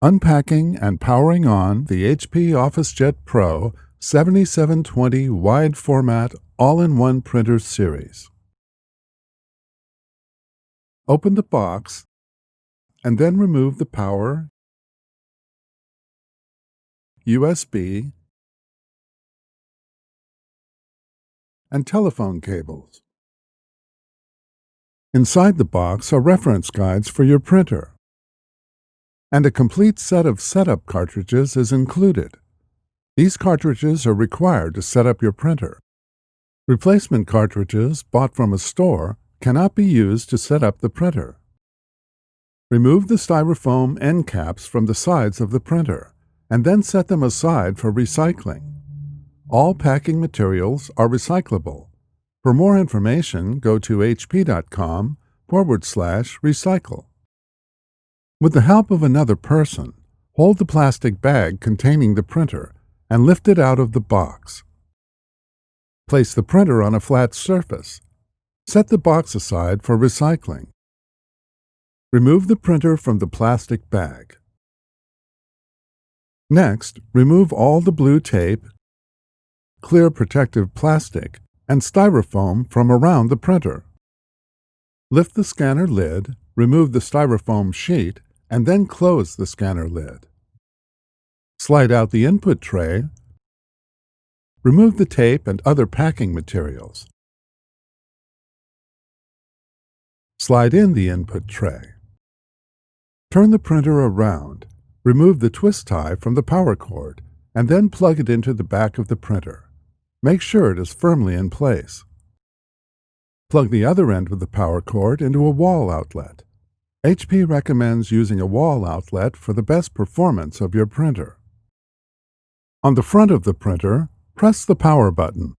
Unpacking and powering on the HP OfficeJet Pro 7720 Wide Format All-in-One Printer Series. Open the box and then remove the power, USB, and telephone cables. Inside the box are reference guides for your printer, and a complete set of setup cartridges is included. These cartridges are required to set up your printer. Replacement cartridges bought from a store cannot be used to set up the printer. Remove the styrofoam end caps from the sides of the printer, and then set them aside for recycling. All packing materials are recyclable. For more information, go to hp.com/recycle. With the help of another person, hold the plastic bag containing the printer and lift it out of the box. Place the printer on a flat surface. Set the box aside for recycling. Remove the printer from the plastic bag. Next, remove all the blue tape, clear protective plastic, and styrofoam from around the printer. Lift the scanner lid, remove the styrofoam sheet, and then close the scanner lid. Slide out the input tray. Remove the tape and other packing materials. Slide in the input tray. Turn the printer around. Remove the twist tie from the power cord, and then plug it into the back of the printer. Make sure it is firmly in place. Plug the other end of the power cord into a wall outlet. HP recommends using a wall outlet for the best performance of your printer. On the front of the printer, press the power button.